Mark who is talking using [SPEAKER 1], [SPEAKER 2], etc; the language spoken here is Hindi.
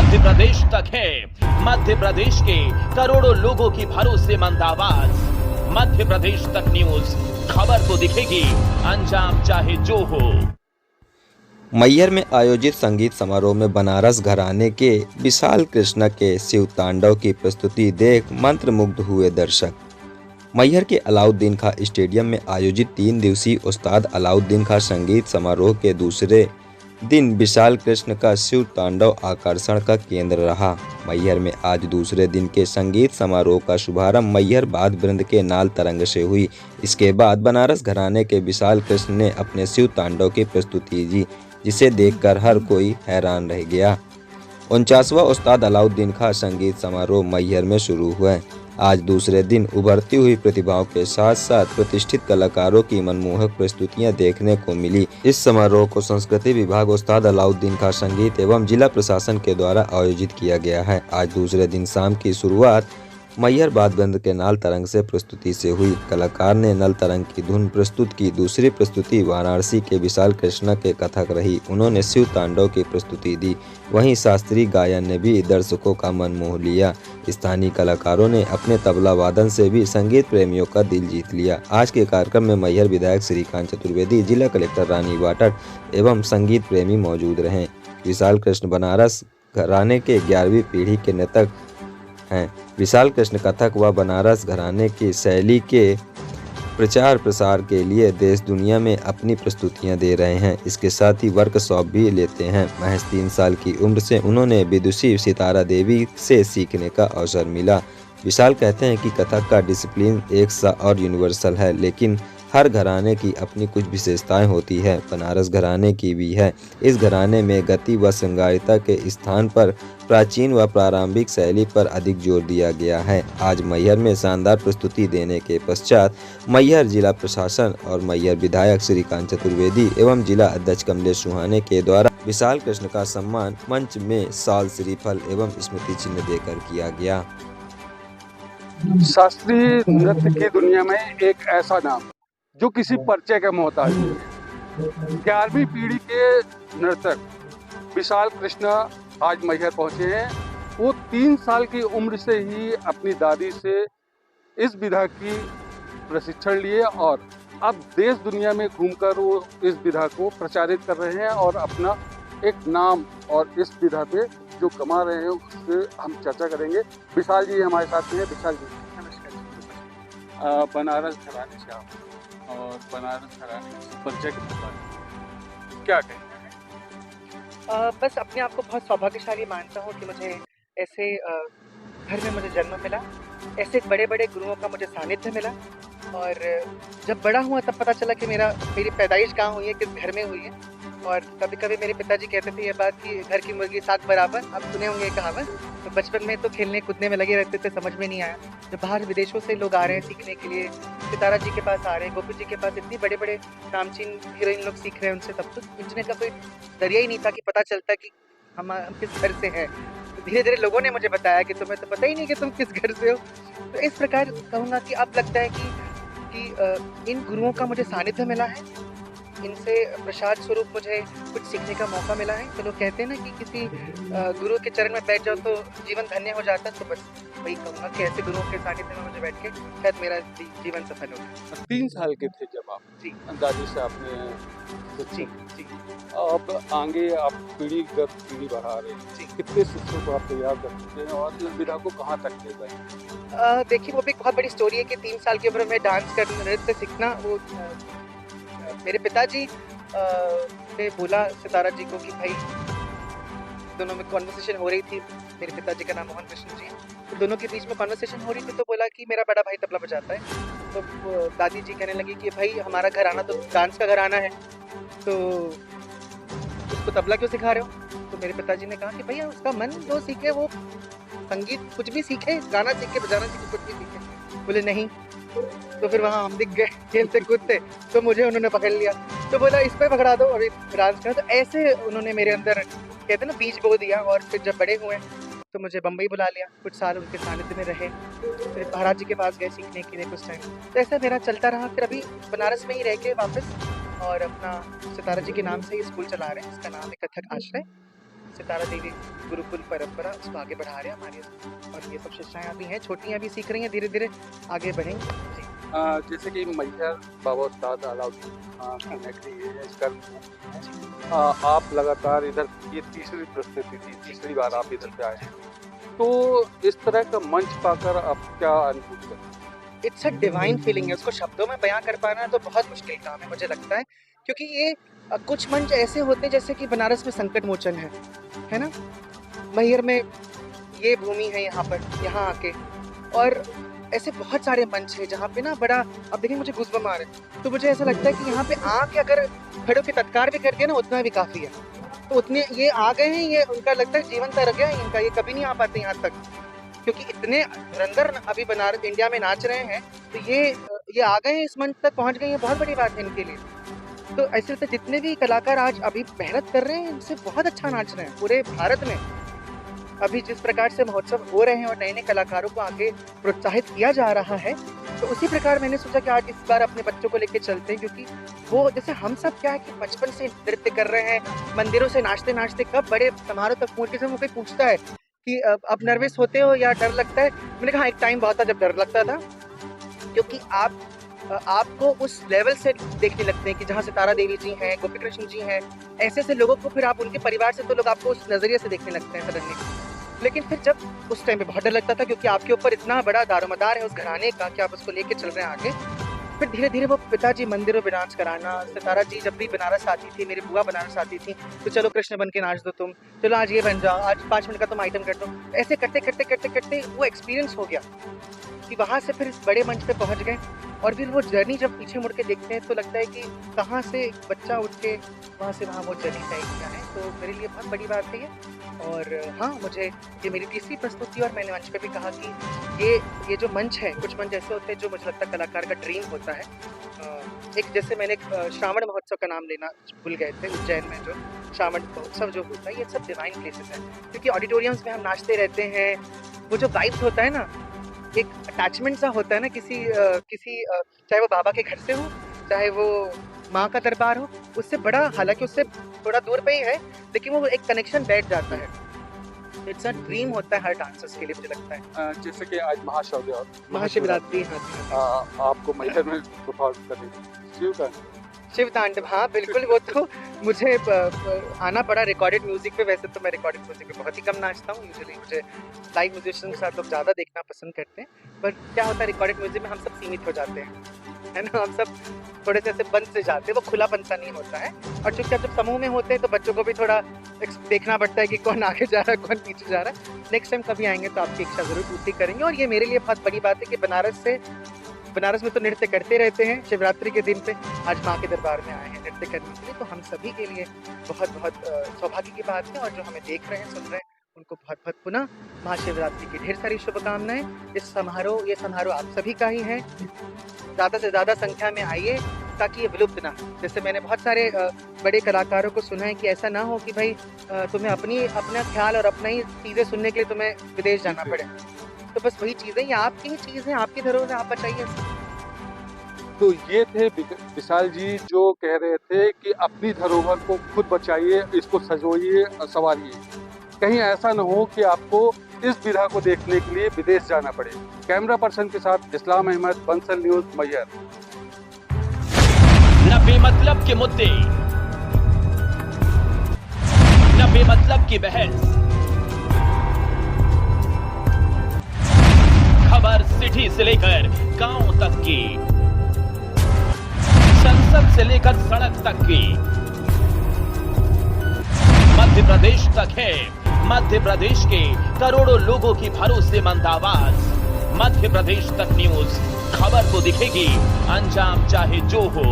[SPEAKER 1] मध्य प्रदेश तक है। मध्य प्रदेश के करोड़ों लोगों की भरोसेमंद आवाज। मध्य प्रदेश तक न्यूज, खबर को दिखेगी, अंजाम चाहे जो हो।
[SPEAKER 2] मैहर में आयोजित संगीत समारोह में बनारस घराने के विशाल कृष्ण के शिव तांडव की प्रस्तुति देख मंत्रमुग्ध हुए दर्शक। मैहर के अलाउद्दीन खां स्टेडियम में आयोजित 3 दिवसीय उस्ताद अलाउद्दीन खां संगीत समारोह के दूसरे दिन विशाल कृष्ण का शिव तांडव आकर्षण का केंद्र रहा। मैहर में आज दूसरे दिन के संगीत समारोह का शुभारंभ मैहर वाद्य वृंद के नाल तरंग से हुई। इसके बाद बनारस घराने के विशाल कृष्ण ने अपने शिव तांडव की प्रस्तुति दी, जिसे देखकर हर कोई हैरान रह गया। 49वां उस्ताद अलाउद्दीन खां संगीत समारोह मैहर में शुरू हुए। आज दूसरे दिन उभरती हुई प्रतिभाओं के साथ साथ प्रतिष्ठित कलाकारों की मनमोहक प्रस्तुतियां देखने को मिली। इस समारोह को संस्कृति विभाग, उस्ताद अलाउद्दीन खां संगीत एवं जिला प्रशासन के द्वारा आयोजित किया गया है। आज दूसरे दिन शाम की शुरुआत मैहर वाद्य वृंद के नाल तरंग से प्रस्तुति से हुई। कलाकार ने नल तरंग की धुन प्रस्तुत की। दूसरी प्रस्तुति वाराणसी के विशाल कृष्ण के कथक रही। उन्होंने शिव तांडव की प्रस्तुति दी। वहीं शास्त्रीय गायन ने भी दर्शकों का मन मोह लिया। स्थानीय कलाकारों ने अपने तबला वादन से भी संगीत प्रेमियों का दिल जीत लिया। आज के कार्यक्रम में मैहर विधायक श्रीकांत चतुर्वेदी, जिला कलेक्टर रानी वाटड़ एवं संगीत प्रेमी मौजूद रहे। विशाल कृष्ण बनारस घराने के 11वीं पीढ़ी के नृतक हैं। विशाल कृष्ण कथक व बनारस घराने की शैली के प्रचार प्रसार के लिए देश दुनिया में अपनी प्रस्तुतियां दे रहे हैं। इसके साथ ही वर्कशॉप भी लेते हैं। महज 3 साल की उम्र से उन्होंने विदुषी सितारा देवी से सीखने का अवसर मिला। विशाल कहते हैं कि कथक का डिसिप्लिन एक सा और यूनिवर्सल है, लेकिन हर घराने की अपनी कुछ विशेषताएं होती है। बनारस घराने की भी है। इस घराने में गति व श्रृंगारिता के स्थान पर प्राचीन व प्रारंभिक शैली पर अधिक जोर दिया गया है। आज मैहर में शानदार प्रस्तुति देने के पश्चात मैहर जिला प्रशासन और मैहर विधायक श्रीकांत चतुर्वेदी एवं जिला अध्यक्ष कमलेश सुहाने के द्वारा विशाल कृष्ण का सम्मान मंच में शाल, श्रीफल एवं स्मृति चिन्ह देकर किया गया।
[SPEAKER 3] शास्त्रीय नृत्य की दुनिया में एक ऐसा नाम जो किसी परिचय का मोहताज नहीं है। 11वीं पीढ़ी के नर्तक विशाल कृष्ण आज मैहर पहुंचे हैं। वो 3 साल की उम्र से ही अपनी दादी से इस विधा की प्रशिक्षण लिए और अब देश दुनिया में घूमकर वो इस विधा को प्रचारित कर रहे हैं और अपना एक नाम और इस विधा पे जो कमा रहे हैं उससे हम चर्चा करेंगे। विशाल जी हमारे साथ में है। विशाल जी नमस्कार। बनारस घराने से आप और बनारस घराने के परिचय के बारे क्या कहें?
[SPEAKER 4] बस अपने आप को बहुत सौभाग्यशाली मानता हूँ कि मुझे ऐसे घर में मुझे जन्म मिला, ऐसे बड़े बड़े गुरुओं का मुझे सानिध्य मिला। और जब बड़ा हुआ तब पता चला कि मेरी पैदाइश कहाँ हुई है, किस घर में हुई है। और कभी कभी मेरे पिताजी कहते थे ये बात कि घर की मुर्गी 7 बराबर। आप सुने होंगे ये कहावत। तो बचपन में तो खेलने कूदने में लगे रहते थे, समझ में नहीं आया। जब बाहर विदेशों से लोग आ रहे हैं सीखने के लिए, सितारा जी के पास आ रहे हैं, गोपी जी के पास, इतनी बड़े बड़े नामचीन हीरोइन लोग सीख रहे हैं उनसे, तब तो पूछने का कोई जरिया ही नहीं था कि पता चलता कि हम किस घर से हैं। तो धीरे धीरे लोगों ने मुझे बताया कि तुम्हें तो पता ही नहीं कि तुम किस घर से हो। तो इस प्रकार कहूँगा कि अब लगता है कि इन गुरुओं का मुझे सानिध्य मिला है, इनसे प्रसाद स्वरूप मुझे कुछ सीखने का मौका मिला है। तो लोग कहते हैं ना कि किसी गुरु के चरण में बैठ जाओ तो जीवन धन्य हो जाता है। तो बस वही कहूँगा कि ऐसे गुरुओं के सानिध्य में मुझे बैठ के शायद मेरा जीवन सफल हो गया।
[SPEAKER 3] 3 साल के थे जब आप
[SPEAKER 4] जी
[SPEAKER 3] दादी से आपने
[SPEAKER 4] जी जी
[SPEAKER 3] अब आगे आप पीढ़ी दर पीढ़ी बढ़ा रहे हैं।
[SPEAKER 4] जी।
[SPEAKER 3] कितने शिष्यों को आप तैयार कर चुके हैं और इस विधा को कहाँ तक ले गए?
[SPEAKER 4] देखिए वो भी एक बहुत बड़ी स्टोरी है कि 3 साल की उम्र में डांस करना, नृत्य सीखना। वो मेरे पिताजी ने बोला सितारा जी को कि भाई, दोनों में कॉन्वर्सेशन हो रही थी। मेरे पिताजी का नाम मोहन कृष्ण जी, तो दोनों के बीच में कॉन्वर्सेशन हो रही थी। तो बोला कि मेरा बड़ा भाई तबला बजाता है। तो दादी जी कहने लगी कि भाई हमारा घराना तो डांस का घराना है, तो उसको तबला क्यों सिखा रहे हो? तो मेरे पिताजी ने कहा कि भैया उसका मन जो सीखे, वो संगीत कुछ भी सीखे, गाना सीखे, बजाना सीखे, कुछ भी सीखे। बोले नहीं। तो फिर वहाँ हम दिख गए खेलते कूदते, तो मुझे उन्होंने पकड़ लिया। तो बोला इस पे पकड़ा दो, अभी डांस करो। तो ऐसे उन्होंने मेरे अंदर कहते ना बीज बो दिया। और फिर जब बड़े हुए तो मुझे बम्बई बुला लिया, कुछ साल उनके सानिध्य में रहे। फिर महाराज जी के पास गए सीखने के लिए कुछ टाइम। तो ऐसा मेरा चलता रहा। फिर अभी बनारस में ही रह के वापस और अपना सितारा जी के नाम से ही स्कूल चला रहे हैं। इसका नाम है कथक आश्रय। सितारा देवी गुरुकुल परंपरा उसको आगे बढ़ा रहे हैं हमारे, और ये सब शिक्षाएं अभी हैं, छोटी अभी सीख रही हैं, धीरे धीरे आगे बढ़ेंगी जी।
[SPEAKER 3] जैसे कि मैहर बाबा उस्ताद अलाउद्दीन की नगरी है, इसका आप लगातार इधर, ये तीसरी प्रस्तुति थी, तीसरी बार आप इधर पे आए हैं, तो इस तरह का मंच पाकर आप क्या अनुभव करते हैं?
[SPEAKER 4] इट्स अ डिवाइन फीलिंग है, उसको शब्दों में बयां कर पाना तो बहुत मुश्किल काम है मुझे लगता है, क्योंकि ये कुछ मंच ऐसे होते हैं जैसे कि बनारस में संकट मोचन है ना, मैहर में ये भूमि है यहाँ पर, यहाँ आके, और ऐसे बहुत सारे मंच है जहाँ पे ना बड़ा, अब देखिए मुझे गूज़बम्स आ रहे हैं, तो मुझे ऐसा लगता है कि यहाँ पे आके अगर खड़े होकर तत्कार भी कर दिया ना उतना भी काफ़ी है, तो उतने ये आ गए हैं, ये उनका लगता है जीवन तर गया है इनका, ये कभी नहीं आ पाते यहाँ तक, क्योंकि इतने धुरंधर अभी बनारस इंडिया में नाच रहे हैं, तो ये आ गए हैं, इस मंच तक पहुँच गए, ये बहुत बड़ी बात है इनके लिए। तो ऐसे लगता है जितने भी कलाकार आज अभी मेहनत कर रहे हैं, इनसे बहुत अच्छा नाच रहे हैं पूरे भारत में। अभी जिस प्रकार से महोत्सव हो रहे हैं और नए नए कलाकारों को आगे प्रोत्साहित किया जा रहा है, तो उसी प्रकार मैंने सोचा कि आज इस बार अपने बच्चों को लेके चलते हैं, क्योंकि वो जैसे हम सब क्या है कि बचपन से नृत्य कर रहे हैं, मंदिरों से नाचते नाचते कब बड़े समारोह तक पहुँच के, वो कोई पूछता है कि अब नर्वस होते हो या डर लगता है, मैंने कहा एक टाइम बहुत था जब डर लगता था, क्योंकि आपको उस लेवल से देखने लगते हैं कि जहाँ सितारा देवी जी हैं, गोपी कृष्ण जी हैं, ऐसे लोगों को फिर आप उनके परिवार से तो लोग आपको उस नज़रिए से देखने लगते हैं सडनली। लेकिन फिर जब उस टाइम पे बहुत डर लगता था, क्योंकि आपके ऊपर इतना बड़ा दारोमदार है उस घराने का कि आप उसको लेके चल रहे हैं आगे। फिर धीरे धीरे वो पिताजी मंदिरों में डांस कराना, सितारा जी जब भी बनारस आती थी, मेरी बुआ बनारस आती थी, तो चलो कृष्ण बन के नाच दो तुम, चलो आज ये बन जाओ, आज 5 मिनट का तुम आइटम कर दो, ऐसे करते करते करते करते वो एक्सपीरियंस हो गया कि वहाँ से फिर इस बड़े मंच पे पहुँच गए। और फिर वो जर्नी जब पीछे मुड़ के देखते हैं तो लगता है कि कहाँ से बच्चा उठ के वहाँ से वहाँ वो जर्नी तय किया है, तो मेरे लिए बहुत बड़ी बात है ये। और हाँ, मुझे ये मेरी तीसरी प्रस्तुति, और मैंने मंच पे भी कहा कि ये जो मंच है, कुछ मंच ऐसे होते हैं जो मुझे लगता है कलाकार का ड्रीम होता है। एक जैसे मैंने श्रावण महोत्सव का नाम लेना भूल गए थे, उज्जैन में जो श्रावण महोत्सव जो होता है, ये सब डिवाइन प्लेसेस हैं, क्योंकि ऑडिटोरियम्स में हम नाचते रहते हैं, वो जो वाइब्स होता है ना, एक अटैचमेंट सा होता है ना किसी चाहे वो बाबा के घर से हो, चाहे वो माँ का दरबार हो, उससे बड़ा, हालांकि उससे थोड़ा दूर पे ही है, लेकिन वो एक कनेक्शन बैठ जाता है। इट्स अ ड्रीम होता है हर डांसर्स के लिए, मुझे लगता है।
[SPEAKER 3] जैसे कि आज
[SPEAKER 4] महाशिवरात्रि
[SPEAKER 3] आपको मैहर में परफॉर्म करनी,
[SPEAKER 4] शिव तांडव, हाँ बिल्कुल, वो तो मुझे आना पड़ा रिकॉर्डेड म्यूजिक पे। वैसे तो मैं रिकॉर्डेड म्यूजिक पे बहुत ही कम नाचता हूँ, यूजुअली मुझे लाइव म्यूजिशियन के साथ लोग ज़्यादा देखना पसंद करते हैं, पर क्या होता है रिकॉर्डेड म्यूजिक में हम सब सीमित हो जाते हैं, है ना, हम सब थोड़े से ऐसे बंद से जाते हैं, वो खुलापन सा नहीं होता है। और चूँकि आप जब समूह में होते हैं तो बच्चों को भी थोड़ा देखना पड़ता है कि कौन आगे जा रहा है, कौन पीछे जा रहा है। नेक्स्ट टाइम कभी आएंगे तो आपकी इच्छा ज़रूर पूर्ति करेंगे। और ये मेरे लिए बहुत बड़ी बात है कि बनारस में तो नृत्य करते रहते हैं, शिवरात्रि के दिन पे आज माँ के दरबार में आए हैं नृत्य करने के लिए, तो हम सभी के लिए बहुत बहुत सौभाग्य की बात है। और जो हमें देख रहे हैं, सुन रहे हैं, उनको बहुत बहुत पुनः महाशिवरात्रि की ढेर सारी शुभकामनाएं। ये समारोह आप सभी का ही है, ज़्यादा से ज़्यादा संख्या में आइए ताकि ये विलुप्त ना हो। जैसे मैंने बहुत सारे बड़े कलाकारों को सुना है कि ऐसा ना हो कि भाई तुम्हें अपना ख्याल और अपना ही चीज़ें सुनने के लिए तुम्हें विदेश जाना पड़े, तो बस वही चीज़ें, ये आपकी ही चीज़ है, आपकी धरोहर आप बचाइए।
[SPEAKER 3] तो ये थे विशाल जी जो कह रहे थे कि अपनी धरोहर को खुद बचाइए, इसको सजोइए, संवारिए, कहीं ऐसा न हो कि आपको इस विधा को देखने के लिए विदेश जाना पड़े। कैमरा पर्सन के साथ इस्लाम अहमद, बंसल न्यूज़, मैहर।
[SPEAKER 1] न बेमतलब के मुद्दे, न बेमतलब की बहस, खबर सिटी से लेकर गांव तक की, संसद से लेकर सड़क तक की, मध्य प्रदेश तक है मध्य प्रदेश के करोड़ों लोगों की भरोसेमंद आवाज। मध्य प्रदेश तक न्यूज, खबर तो दिखेगी, अंजाम चाहे जो हो।